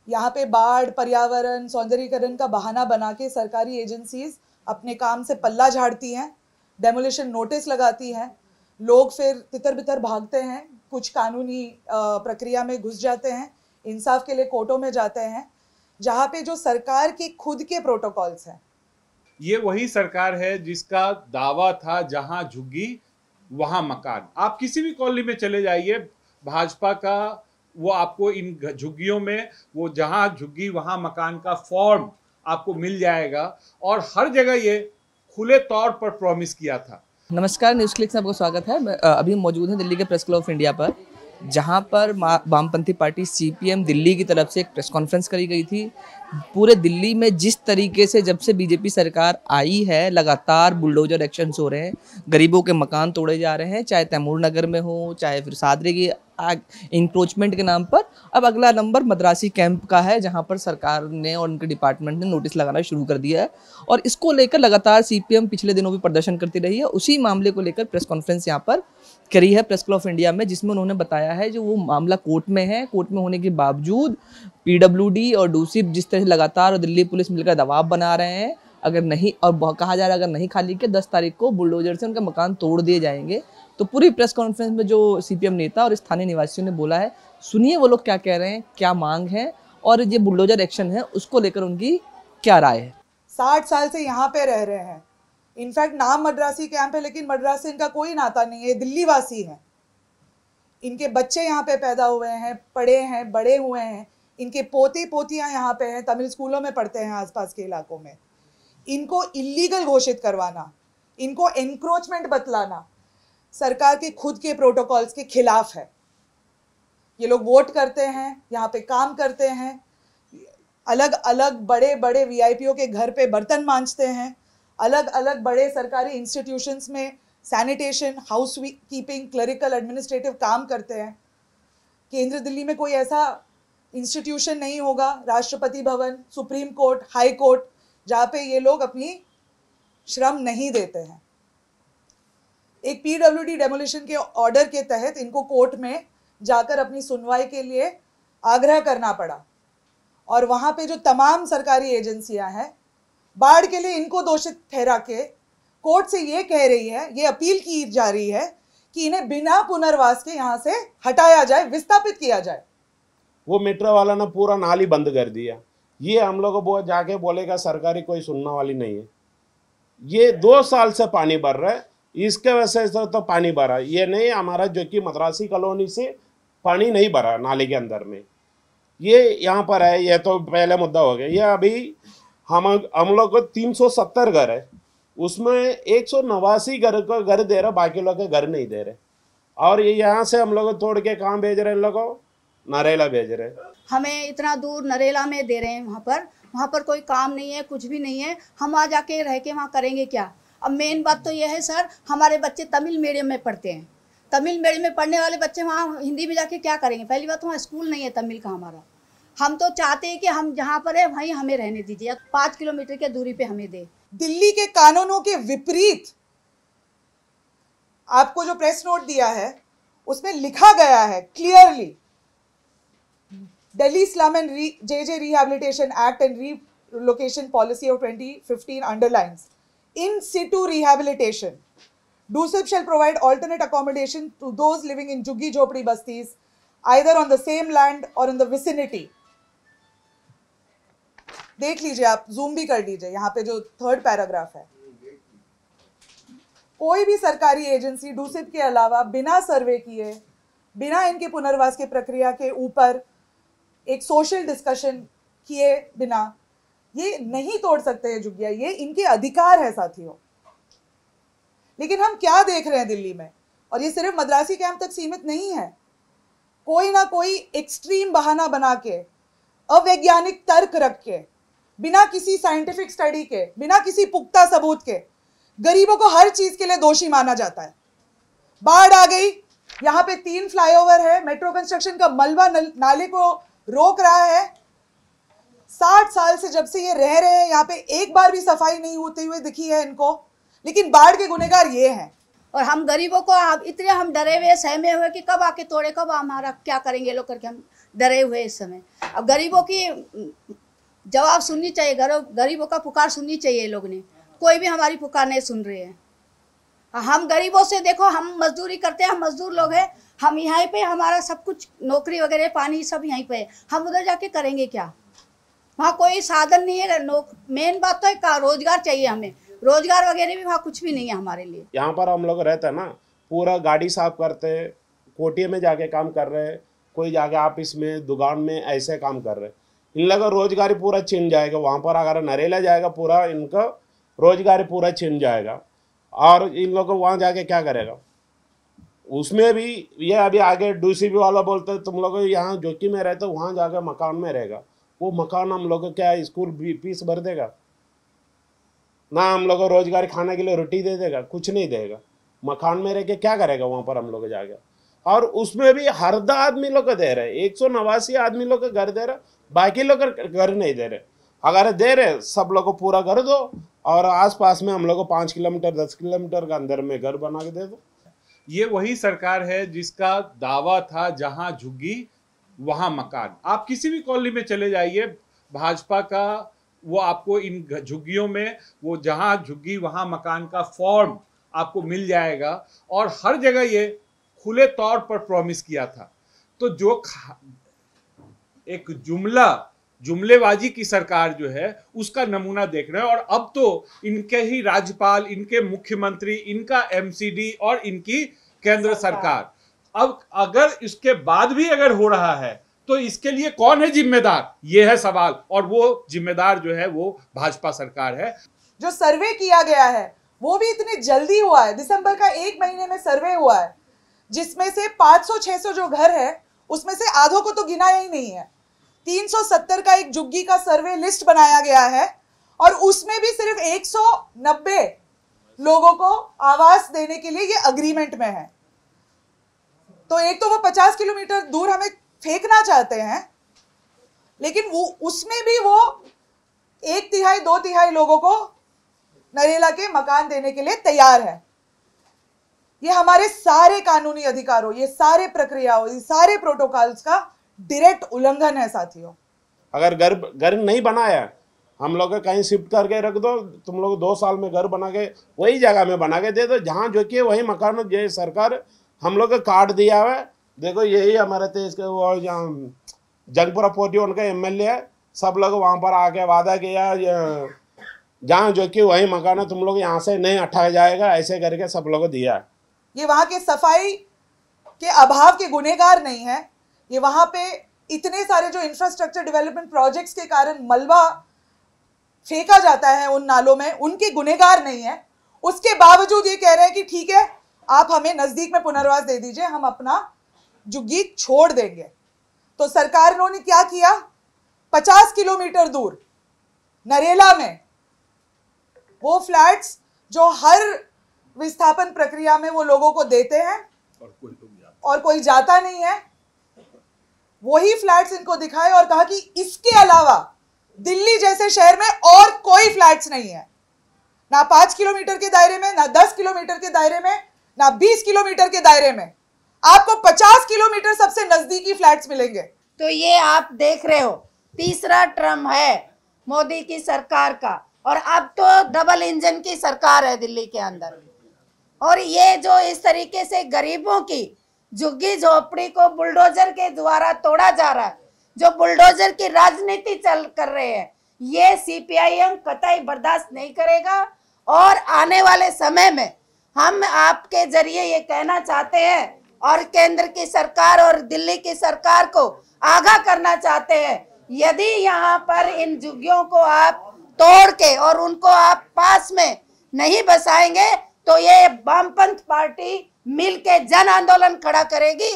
यहाँ पे बाढ़, पर्यावरण, सौंदर्यीकरण का बहाना बना के सरकारी एजेंसीज अपने काम से पल्ला झाड़ती हैं, डेमोलिशन नोटिस लगाती हैं, लोग फिर तितर बितर भागते हैं, कुछ कानूनी प्रक्रिया में घुस जाते हैं, इंसाफ के लिए कोर्टों में जाते हैं, जहाँ पे जो सरकार के खुद के प्रोटोकॉल्स हैं। ये वही सरकार है जिसका दावा था जहां झुग्गी वहां मकान। आप किसी भी कॉलोनी में चले जाइए, भाजपा का वो आपको इन झुग्गियों में वो जहां झुग्गी वहां मकान का फॉर्म आपको मिल जाएगा, और हर जगह ये खुले तौर पर प्रॉमिस किया था। नमस्कार, न्यूज़ क्लिक से आपको स्वागत है। मैं अभी मौजूद हैं दिल्ली के प्रेस क्लब ऑफ इंडिया पर, जहां पर वामपंथी पार्टी सीपीएम दिल्ली की तरफ से एक प्रेस कॉन्फ्रेंस करी गई थी। पूरे दिल्ली में जिस तरीके से जब से बीजेपी सरकार आई है लगातार बुलडोजर एक्शंस हो रहे हैं, गरीबों के मकान तोड़े जा रहे हैं, चाहे तैमूर नगर में हो, चाहे फिर सादरे की इंक्रोचमेंट के नाम पर। अब अगला नंबर मद्रासी कैंप का है, जहां पर सरकार ने और उनके डिपार्टमेंट ने नोटिस लगाना शुरू कर दिया है, और इसको लेकर लगातार सीपीएम पिछले दिनों भी प्रदर्शन करती रही है। उसी मामले को लेकर प्रेस कॉन्फ्रेंस यहाँ पर करी है प्रेस क्लब ऑफ इंडिया में, जिसमें उन्होंने बताया है जो वो मामला कोर्ट में है, कोर्ट में होने के बावजूद पीडब्ल्यूडी और डूसिप जिस तरह से लगातार और दिल्ली पुलिस मिलकर दबाव बना रहे हैं, अगर नहीं, और कहा जा रहा है अगर नहीं खाली के 10 तारीख को बुलडोजर से उनके मकान तोड़ दिए जाएंगे। तो पूरी प्रेस कॉन्फ्रेंस में जो सीपीएम नेता और स्थानीय निवासियों ने बोला है, सुनिए वो लोग क्या कह रहे हैं, क्या मांग है, और ये बुलडोजर एक्शन है उसको लेकर उनकी क्या राय है। 60 साल से यहाँ पे रह रहे हैं। इनफैक्ट नाम मद्रासी कैंप है, लेकिन मद्रास से इनका कोई नाता नहीं है, दिल्ली वासी हैं। इनके बच्चे यहाँ पे पैदा हुए हैं, पढ़े हैं, बड़े हुए हैं, इनके पोते पोतियाँ यहाँ पे हैं, तमिल स्कूलों में पढ़ते हैं आसपास के इलाकों में। इनको इलीगल घोषित करवाना, इनको एनक्रोचमेंट बतलाना सरकार के खुद के प्रोटोकॉल्स के खिलाफ है। ये लोग वोट करते हैं, यहाँ पे काम करते हैं, अलग अलग बड़े बड़े वीआईपीओ के घर पे बर्तन मांजते हैं, अलग अलग बड़े सरकारी इंस्टीट्यूशंस में sanitation, house keeping, clerical, administrative काम करते हैं। केंद्र दिल्ली में कोई ऐसा इंस्टीट्यूशन नहीं होगा, Rashtrapati Bhavan, supreme court, high court, जहाँ पे ये लोग अपनी श्रम नहीं देते हैं। एक पीडब्ल्यूडी डेमोलिशन के ऑर्डर के तहत इनको कोर्ट में जाकर अपनी सुनवाई के लिए आग्रह करना पड़ा, और वहाँ पे जो तमाम सरकारी एजेंसियां हैं, बाढ़ के लिए इनको दोषित ठहरा के कोर्ट से ये कह रही है, ये अपील की जा रही है कि इन्हें बिना पुनर्वास के यहाँ से हटाया जाए, विस्थापित किया जाए। वो मेट्रो वाला ने पूरा नाली बंद कर दिया। ये हम लोग को जाके बोलेगा सरकारी कोई सुनने वाली नहीं है। ये 2 साल से पानी भर रहा है, इसके वजह से तो पानी भरा, ये नहीं हमारा जो कि मद्रासी कॉलोनी से पानी नहीं भरा नाली के अंदर में, ये यहाँ पर है। ये तो पहले मुद्दा हो गया। ये अभी हम लोग को 370 घर है, उसमें 189 घर को घर दे रहे, बाकी लोग के घर नहीं दे रहे, और ये यहाँ से हम लोग तोड़ के कहाँ भेज रहे हैं, लोगों नरेला भेज रहे हैं। हमें इतना दूर नरेला में दे रहे हैं, वहाँ पर कोई काम नहीं है, कुछ भी नहीं है। हम वहाँ जाके रह के वहाँ करेंगे क्या? अब मेन बात तो यह है सर, हमारे बच्चे तमिल मीडियम में पढ़ते हैं। तमिल मीडियम में पढ़ने वाले बच्चे वहाँ हिंदी में जाके क्या करेंगे? पहली बात, वहाँ स्कूल नहीं है तमिल का हमारा। हम तो चाहते हैं कि हम जहाँ पर है वहीं हमें रहने दीजिए, 5 किलोमीटर की दूरी पे हमें दे। दिल्ली के कानूनों के विपरीत आपको जो प्रेस नोट दिया है उसमें लिखा गया है clearly, Delhi Slum and JJ Rehabilitation Act and Relocation Policy of 2015 underlines in situ rehabilitation. DUSIP shall provide alternate accommodation to those living in Jhuggi Jhopdi Bastis, either on the same land or in the vicinity. देख लीजिए, आप zoom भी कर लीजिए, यहाँ पे जो 3rd paragraph है। कोई भी सरकारी एजेंसी डूसिप के अलावा बिना सर्वे किए, बिना इनके पुनर्वास की प्रक्रिया के ऊपर एक सोशल डिस्कशन किए बिना ये नहीं तोड़ सकते हैं झुग्गियां। ये इनके अधिकार है साथियों। लेकिन हम क्या देख रहे हैं दिल्ली में, और ये सिर्फ मद्रासी कैंप तक सीमित नहीं है, कोई ना कोई एक्सट्रीम बहाना बना के, अवैज्ञानिक तर्क रख के, बिना किसी साइंटिफिक स्टडी के, बिना किसी पुख्ता सबूत के गरीबों को हर चीज के लिए दोषी माना जाता है। बाढ़ आ गई, यहाँ पे 3 फ्लाईओवर है, मेट्रो कंस्ट्रक्शन का मलबा नाले को रोक रहा है। 60 साल से जब से ये रह रहे हैं यहाँ पे, एक बार भी सफाई नहीं होते हुए दिखी है इनको, लेकिन बाढ़ के गुनहगार ये हैं। और हम गरीबों को इतने हम डरे हुए, सहमे हुए कि कब आके तोड़े, कब हमारा क्या करेंगे लोग करके। हम डरे हुए इस समय। अब गरीबों की जवाब सुननी चाहिए, गरीबों का पुकार सुननी चाहिए। लोग ने कोई भी हमारी पुकार नहीं सुन रहे हैं। हम गरीबों से देखो, हम मजदूरी करते हैं, हम मजदूर लोग हैं, हम यहाँ पे हमारा सब कुछ नौकरी वगैरह पानी सब यहीं पे है, हम उधर जाके करेंगे क्या? वहाँ कोई साधन नहीं है। मेन बात तो है रोजगार चाहिए हमें, रोजगार वगैरह भी वहाँ कुछ भी नहीं है हमारे लिए। यहाँ पर हम लोग रहते हैं ना, पूरा गाड़ी साफ करते हैं, कोटिया में जाके काम कर रहे हैं, कोई जाके ऑफिस में दुकान में ऐसे काम कर रहे हैं। इन लोगों का रोजगारी पूरा छिन जाएगा। वहाँ पर अगर नरेला जाएगा पूरा इनका रोजगारी पूरा छिन जाएगा, और इन लोगों को वहाँ जाके क्या करेगा? उसमें भी ये अभी आगे DCP वाला बोलते हैं तुम लोग यहाँ जोकी में रहते वहाँ जाकर मकान में रहेगा। वो मकान हम लोग क्या स्कूल फीस भर देगा? ना हम लोग को रोजगार खाने के लिए रोटी दे देगा? कुछ नहीं देगा। मकान में रह के क्या करेगा वहाँ पर हम लोग जाके? और उसमें भी हर आदमी लोग को दे रहे, 189 आदमी लोग को घर दे रहे, बाकी लोग घर नहीं दे रहे। अगर दे रहे सब लोग को पूरा घर दो, और आसपास में हम लोग को 5 किलोमीटर 10 किलोमीटर के अंदर में घर बना के दे दो। ये वही सरकार है जिसका दावा था जहां झुग्गी वहां मकान। आप किसी भी कॉलोनी में चले जाइए, भाजपा का वो आपको इन झुग्गियों में वो जहां झुग्गी वहां मकान का फॉर्म आपको मिल जाएगा, और हर जगह ये खुले तौर पर प्रॉमिस किया था। तो जो एक जुमलेबाजी की सरकार जो है उसका नमूना देख रहे हैं। और अब तो इनके ही राज्यपाल, इनके मुख्यमंत्री, इनका MCD और इनकी केंद्र सरकार। अब अगर इसके बाद भी अगर हो रहा है तो इसके लिए कौन है जिम्मेदार? ये है सवाल। और वो जिम्मेदार जो है वो भाजपा सरकार है। जो सर्वे किया गया है वो भी इतनी जल्दी हुआ है, दिसंबर का 1 महीने में सर्वे हुआ है, जिसमें से 500-600 जो घर है उसमें से आधों को तो गिनाया ही नहीं है। 370 का एक झुग्गी का सर्वे लिस्ट बनाया गया है, और उसमें भी सिर्फ 190 लोगों को आवास देने के लिए ये अग्रीमेंट में है। तो एक तो वो 50 किलोमीटर दूर हमें फेंकना चाहते हैं, लेकिन वो उसमें भी वो 1/3 2/3 लोगों को नरेला के मकान देने के लिए तैयार है। ये हमारे सारे कानूनी अधिकारों, ये सारे प्रक्रियाओं, ये सारे प्रोटोकॉल्स का डायरेक्ट उल्लंघन है साथियों। अगर घर नहीं बनाया, हम लोग कहीं शिफ्ट करके रख दो, तुम लोग 2 साल में घर बना के वही जगह में बना के दे दो जहाँ जो कि वही मकान। ये सरकार हम लोग का कार्ड दिया हुआ है, देखो यही हमारे देश के वो जहाँ जंगपुरा पोटी उनका MLA है, सब लोग वहाँ पर आके वादा किया जहाँ जो कि वही मकान है, तुम लोग यहाँ से नहीं हटाया जाएगा, ऐसे करके सब लोग दिया है। ये वहाँ के सफाई के अभाव के गुनहगार नहीं है, ये वहाँ पे इतने सारे जो इंफ्रास्ट्रक्चर डेवलपमेंट प्रोजेक्ट्स के कारण मलबा फेंका जाता है उन नालों में, उनके गुनहगार नहीं है। उसके बावजूद ये कह रहे हैं कि ठीक है आप हमें नजदीक में पुनर्वास दे दीजिए, हम अपना झुग्गी छोड़ देंगे। तो सरकार ने क्या किया? 50 किलोमीटर दूर नरेला में वो फ्लैट्स जो हर विस्थापन प्रक्रिया में वो लोगों को देते हैं और कोई जाता नहीं है, वही फ्लैट्स इनको दिखाए और कहा कि इसके अलावा दिल्ली जैसे शहर में और कोई फ्लैट्स नहीं है, ना 5 किलोमीटर के दायरे में, ना 10 किलोमीटर के दायरे में, ना 20 किलोमीटर के दायरे में। आपको 50 किलोमीटर सबसे नजदीकी फ्लैट्स मिलेंगे। तो ये आप देख रहे हो, तीसरा टर्म है मोदी की सरकार का, और अब तो डबल इंजन की सरकार है दिल्ली के अंदर। और ये जो इस तरीके से गरीबों की झुग्गी झोपड़ी को बुलडोजर के द्वारा तोड़ा जा रहा है, जो बुलडोजर की राजनीति कर रहे हैं, ये CPIM कतई बर्दाश्त नहीं करेगा। और आने वाले समय में हम आपके जरिए ये कहना चाहते हैं और केंद्र की सरकार और दिल्ली की सरकार को आगाह करना चाहते हैं, यदि यहाँ पर इन झुग्गियों को आप तोड़ के और उनको आप पास में नहीं बसाएंगे तो ये वामपंथ पार्टी मिल के जन आंदोलन खड़ा करेगी